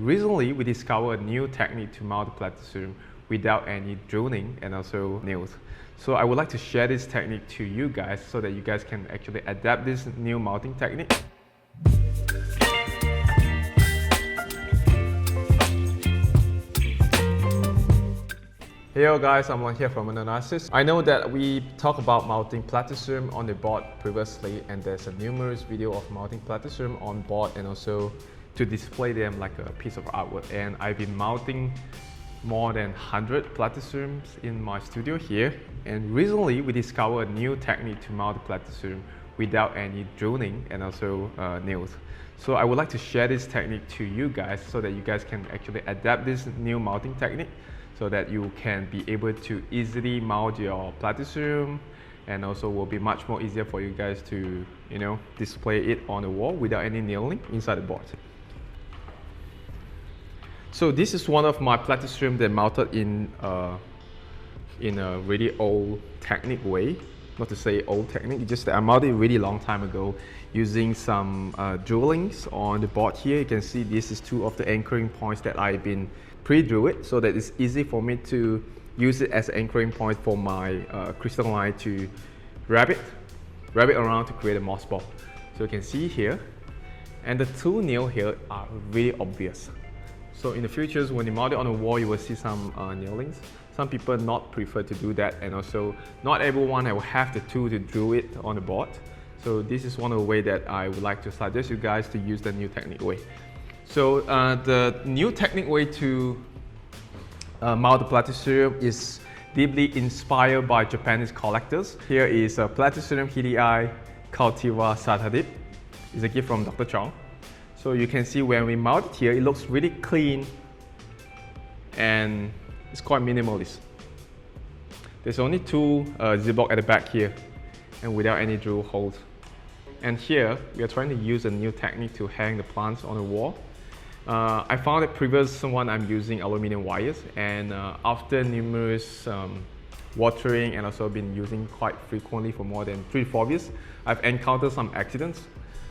And recently we discovered a new technique to mount the Platycerium without any drilling and also nails. So I would like to share this technique to you guys so that you guys can actually adapt this new mounting technique. Hey guys, I'm Juan here from Analysis. I know that we talked about mounting Platycerium on the board previously, and there's a numerous video of mounting Platycerium on board and also to display them like a piece of artwork. And I've been mounting more than 100 Platyceriums in my studio here. And recently we discovered a new technique to mount the Platycerium without any drilling and also nails. So I would like to share this technique to you guys so that you guys can actually adapt this new mounting technique so that you can be able to easily mount your Platycerium, and also will be much more easier for you guys to, display it on the wall without any nailing inside the board. So this is one of my Platycerium that mounted in a really old technique way. Not to say old technique, it's just that I mounted it really long time ago using some drillings on the board here. You can see this is two of the anchoring points that I've been pre-drill it so that it's easy for me to use it as an anchoring point for my crystal line to wrap it around to create a moss ball. So you can see here, and the two nails here are really obvious. So in the future, when you mount it on the wall, you will see some nailings. Some people not prefer to do that, and also not everyone will have the tool to drill it on the board. So this is one of the ways that I would like to suggest you guys to use the new technique way. So the new technique way to mount the Platycerium is deeply inspired by Japanese collectors. Here is a Platycerium hidei cultivar Satadip. It's a gift from Dr. Chong. So you can see when we mount it here, it looks really clean and it's quite minimalist. There's only two ziplock at the back here and without any drill holes. And here, we are trying to use a new technique to hang the plants on the wall. I found that previous one I'm using aluminum wires, and after numerous watering and also been using quite frequently for more than 3 to 4 years, I've encountered some accidents.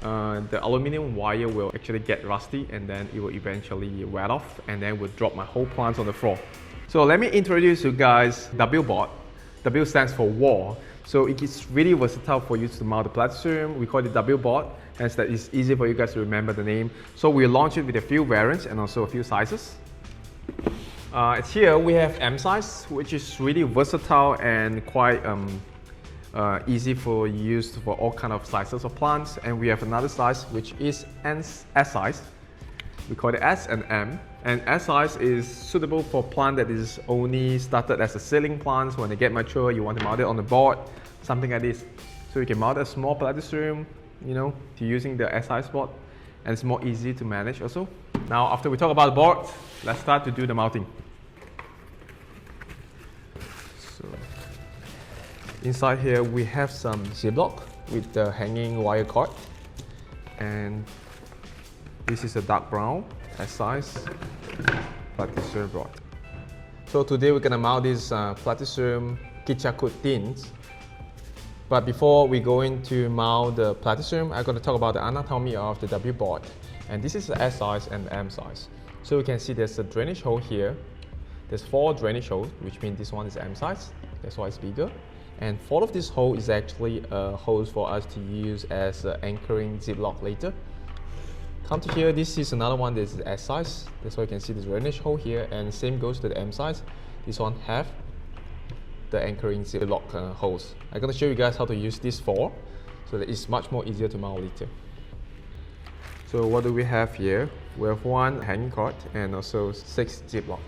The aluminum wire will actually get rusty and then it will eventually wear off and then will drop my whole plants on the floor. So let me introduce you guys W board. W stands for wall. So it is really versatile for you to mount the Platycerium. We call it W board, hence that it's easy for you guys to remember the name. So we launch it with a few variants and also a few sizes. Here we have M size, which is really versatile and quite easy for use for all kind of sizes of plants. And we have another size which is S size. We call it S and M. And S size is suitable for plant that is only started as a ceiling plant. When they get mature, you want to mount it on the board, something like this. So you can mount a small Platycerium, to using the S size board, and it's more easy to manage also. Now, after we talk about the board, let's start to do the mounting. So inside here, we have some ziplock with the hanging wire cord, and this is a dark brown S size Platycerium board. So today we're gonna mount this Platycerium Kichaku tins. But before we go into mount the Platycerium, I'm gonna talk about the anatomy of the W board. And this is the S size and the M size. So you can see there's a drainage hole here. There's 4 drainage holes, which means this one is M size. That's why it's bigger. And 4 of this hole is actually holes for us to use as anchoring ziplock later. Come to here, this is another one that is S size. That's why you can see this drainage hole here, and same goes to the M size. This one have the anchoring ziplock holes. I'm going to show you guys how to use these 4 so that it's much more easier to mount later. So what do we have here? We have 1 hanging cord and also 6 ziplock.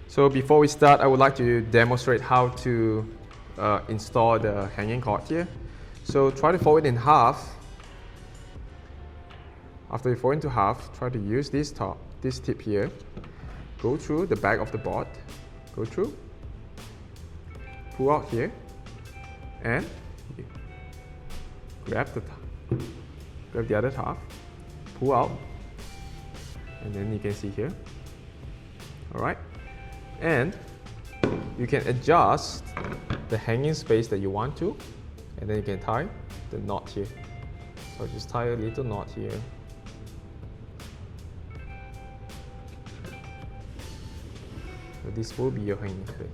So before we start, I would like to demonstrate how to install the hanging cord here. So try to fold it in half. After you fold into half, try to use this tip here. Go through the back of the board. Go through. Pull out here. And grab the other half. Pull out. And then you can see here. Alright. And you can adjust the hanging space that you want to. And then you can tie the knot here. So just tie a little knot here. So this will be your hanging space.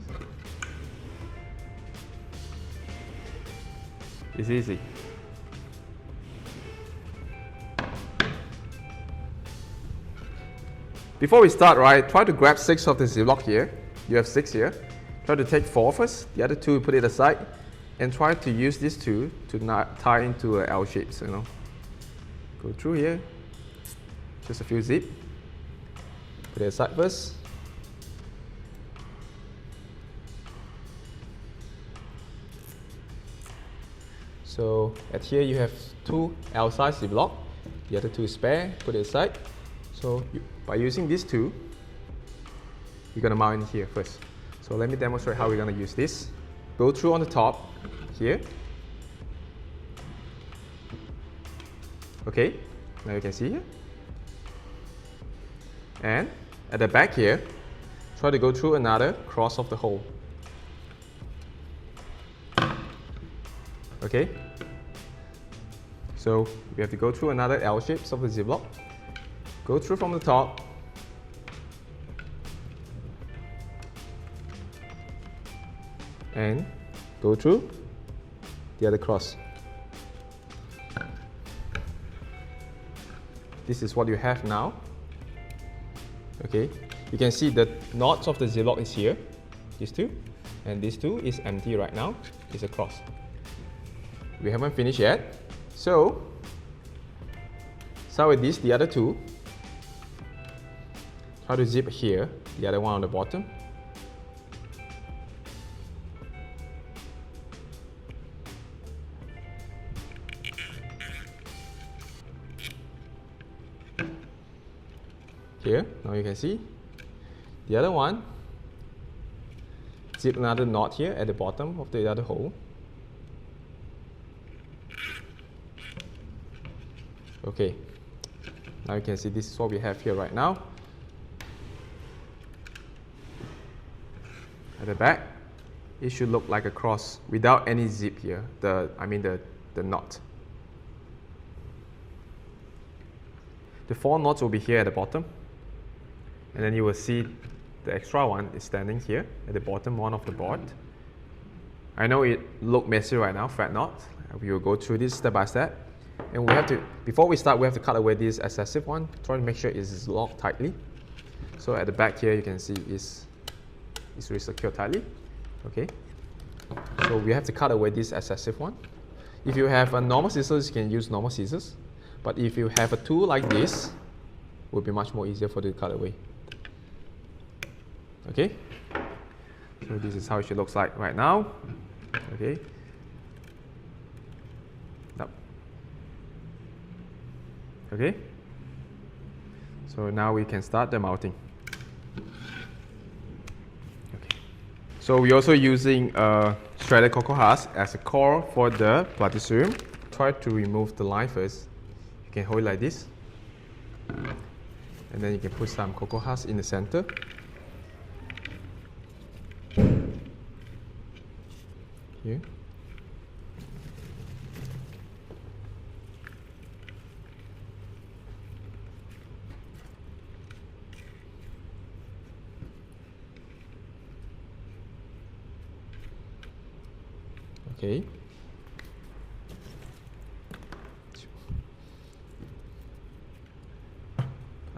It's easy. Before we start, right, try to grab 6 of the ziplock here. You have 6 here. Try to take 4 first, the other 2 put it aside, and try to use these 2 to not tie into L shapes, you know. Go through here, just a few zip, put it aside first. So at here you have 2 L size ziplock, the other 2 is spare, put it aside. So by using these 2, you're going to mount in here first. So let me demonstrate how we're going to use this. Go through on the top here. Okay, now you can see here. And at the back here, try to go through another cross of the hole. Okay, so we have to go through another L shapes of the ziplock. Go through from the top. And go through the other cross. This is what you have now. Okay, you can see the knots of the ziplock is here, these 2, and this 2 is empty right now, it's a cross. We haven't finished yet, so start with this, the other 2. Try to zip here, the other one on the bottom. Here, now you can see. The other one, zip another knot here at the bottom of the other hole. Okay, now you can see this is what we have here right now. At the back, it should look like a cross without any zip here, the knot. The 4 knots will be here at the bottom. And then you will see the extra one is standing here at the bottom one of the board. I know it looks messy right now, fat knot. We will go through this step by step. And we have to, before we start, we have to cut away this excessive one. Try to make sure it is locked tightly. So at the back here, you can see it's really secured tightly. Okay. So we have to cut away this excessive one. If you have a normal scissors, you can use normal scissors. But if you have a tool like this, it will be much more easier for you to cut away. Okay, so this is how it should look like right now. Okay, up. Okay, so now we can start the mounting. Okay, so we're also using shredded cocoa husk as a core for the Platycerium. Try to remove the line first. You can hold it like this, and then you can put some cocoa husk in the center. Here. Okay.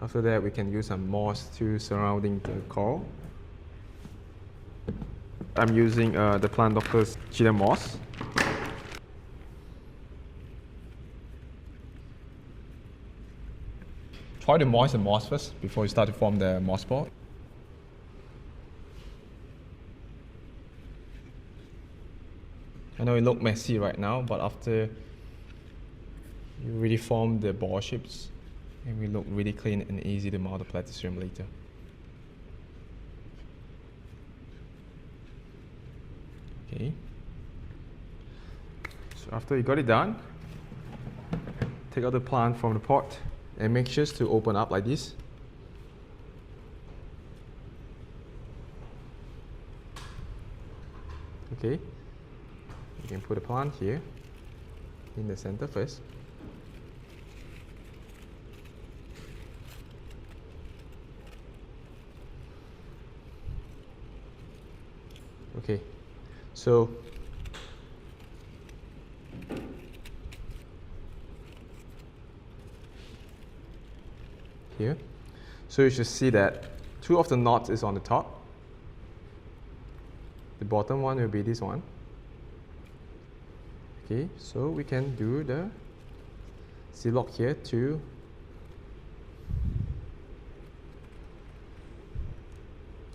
After that, we can use some moss to surrounding the coral. I'm using the Plant Doctor's cheetah moss. Try to moisten moss first before you start to form the moss ball. I know it looks messy right now, but after you really form the ball shapes, it will look really clean and easy to mount the Platycerium later. Okay. So after you got it done, take out the plant from the pot and make sure to open up like this. Okay. You can put the plant here in the center first. Okay, so here, so you should see that two of the knots is on the top. The bottom one will be this one. Okay, so we can do the Z-lock here to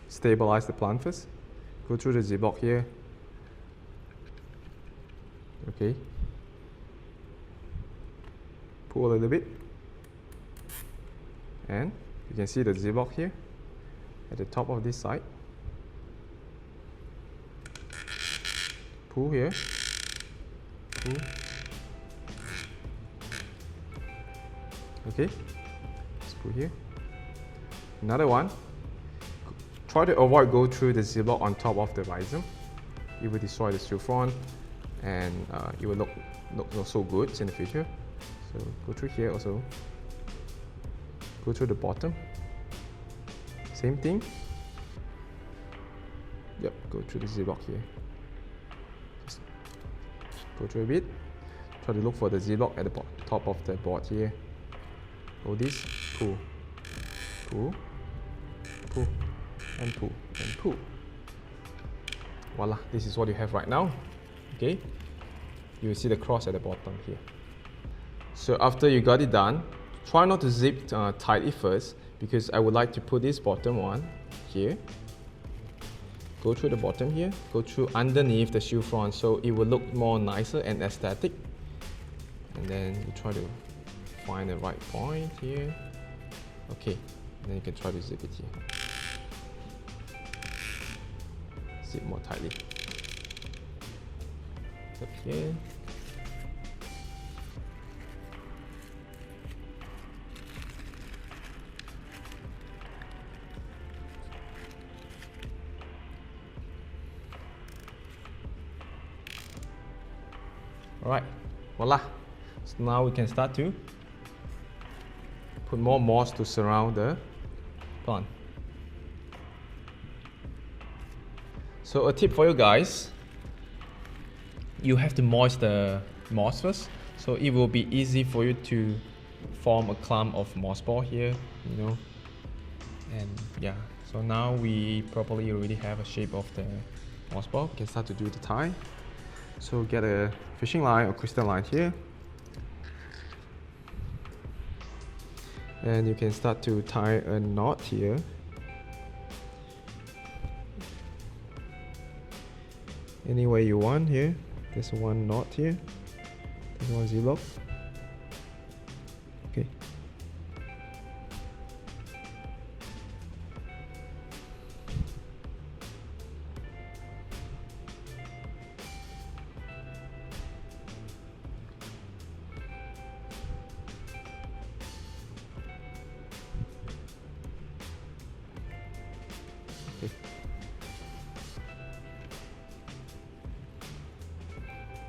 stabilize the plant first. Go through the Z-block here. Okay. Pull a little bit. And you can see the Z-block here at the top of this side. Pull here. Pull. Okay. Let's pull here. Another one. Try to avoid go through the Z-block on top of the rhizome. It will destroy the chiffon and it will look not so good in the future. So go through here also. Go through the bottom. Same thing. Yep, go through the Z-block here. Just go through a bit. Try to look for the Z-block at the top of the board here. Hold this, pull, pull, pull, and pull, and pull. Voila, this is what you have right now. Okay, you will see the cross at the bottom here. So after you got it done, try not to zip tight it first, because I would like to put this bottom one here. Go through the bottom here, go through underneath the chiffon so it will look more nicer and aesthetic. And then you try to find the right point here. Okay, and then you can try to zip it here. Zip more tightly. Up here. Alright, voila. So now we can start to put more moss to surround the plant. So a tip for you guys, you have to moist the moss first, so it will be easy for you to form a clump of moss ball here, you know. And yeah, so now we probably already have a shape of the moss ball. We can start to do the tie. So get a fishing line or crystal line here. And you can start to tie a knot here. Any way you want here. There's one knot here. There's one Z-lock. Okay.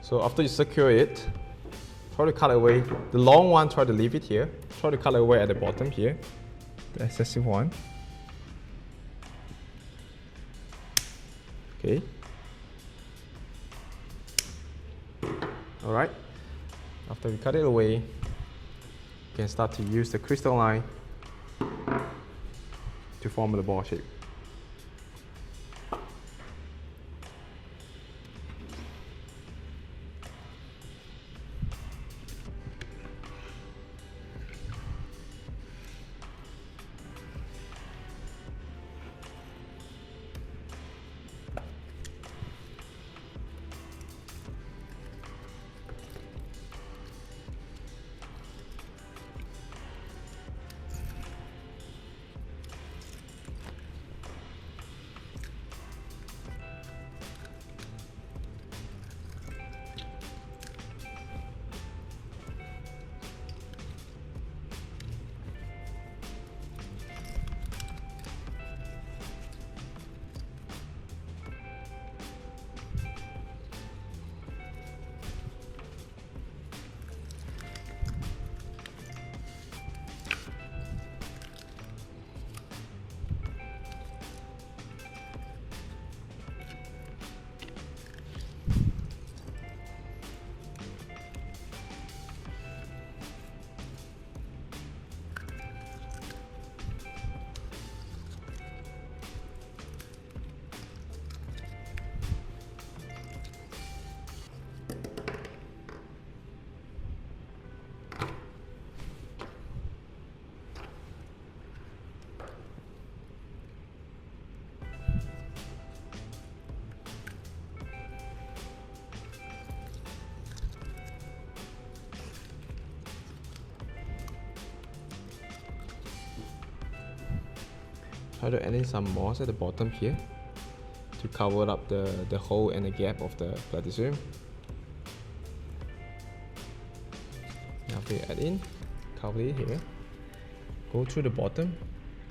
So after you secure it, try to cut away. The long one, try to leave it here. Try to cut away at the bottom here, the excessive one. Okay. Alright. After you cut it away, you can start to use the crystal line to form the ball shape. Try to add in some moss at the bottom here to cover up the hole and the gap of the Platycerium. After you add in, cover it here. Go through the bottom,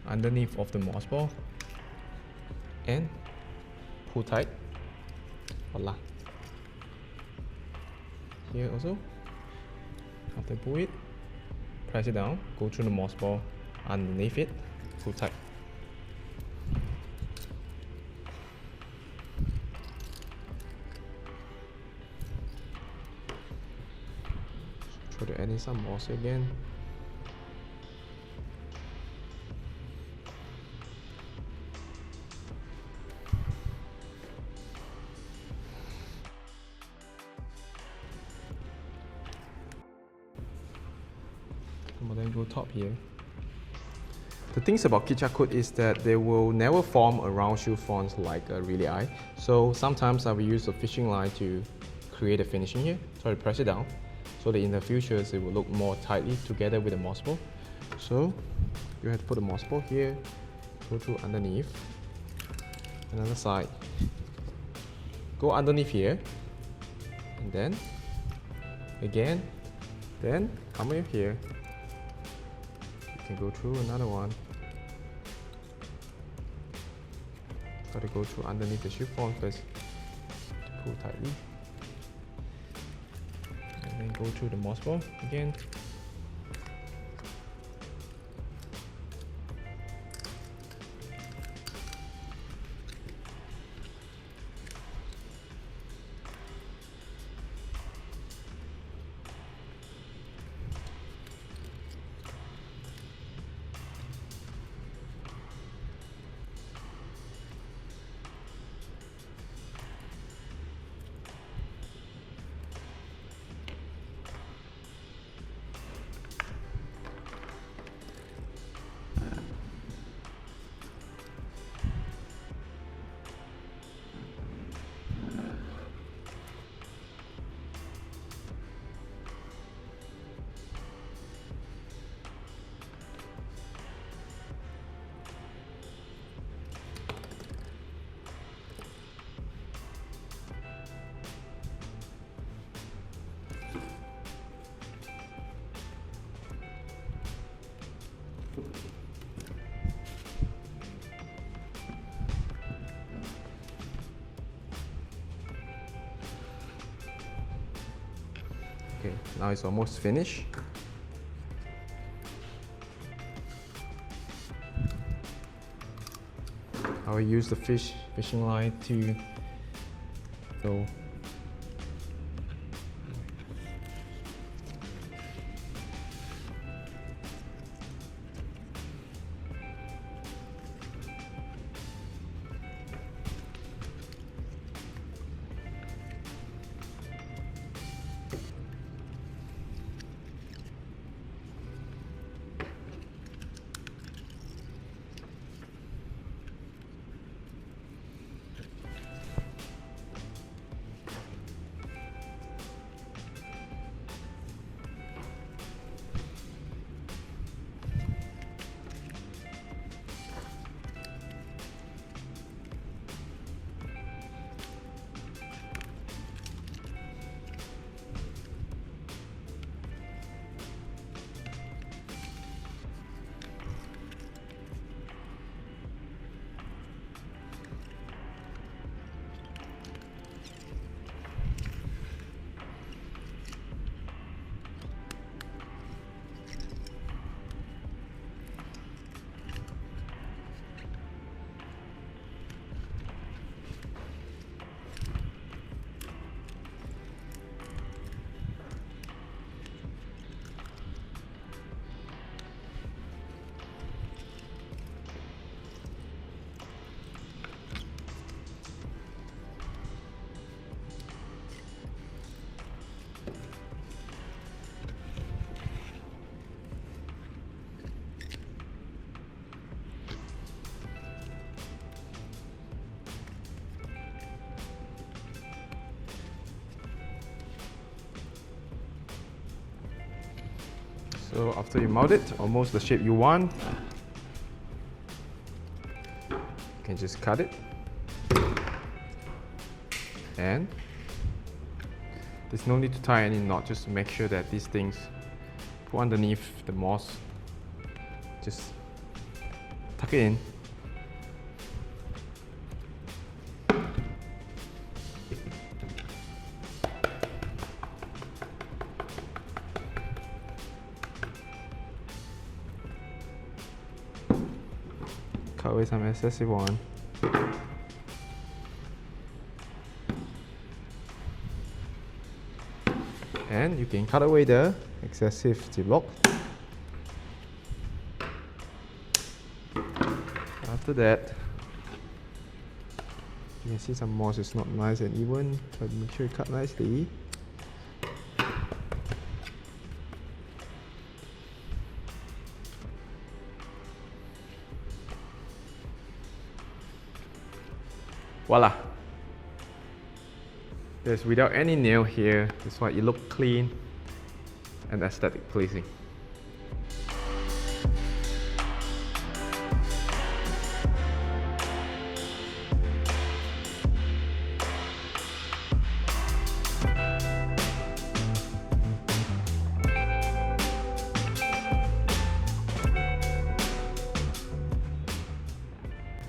underneath of the moss ball, and pull tight. Voila. Here also, after pull it, press it down, go through the moss ball underneath it, pull tight. Try to add in some moss again. And then go top here. The things about Kitcha coat is that they will never form a round shoe front like a really eye. So sometimes I will use a fishing line to create a finishing here. Try to press it down so that in the future it will look more tightly together with the moss ball. So you have to put the moss ball here, go through underneath, another side, go underneath here, and then again, then come in here. You can go through another one. Got to go through underneath the chiffon first to pull tightly, and then go through the moss ball again. Okay, now it's almost finished. I will use the fishing line to go. So after you mount it, almost the shape you want, can just cut it, and there's no need to tie any knot. Just make sure that these things put underneath the moss. Just tuck it in. Cut away some excessive one. And you can cut away the excessive ziplock. After that, you can see some moss is not nice and even, but make sure you cut nicely. Voila! There's without any nail here, that's why it looks clean and aesthetic pleasing.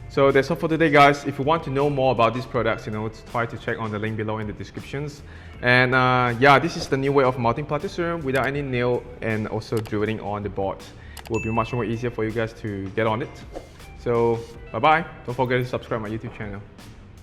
So that's all for today, guys. If you want to know more about these products, try to check on the link below in the descriptions. And yeah, this is the new way of mounting Platycerium without any nail and also drilling on the board. It will be much more easier for you guys to get on it. So bye bye. Don't forget to subscribe my YouTube channel.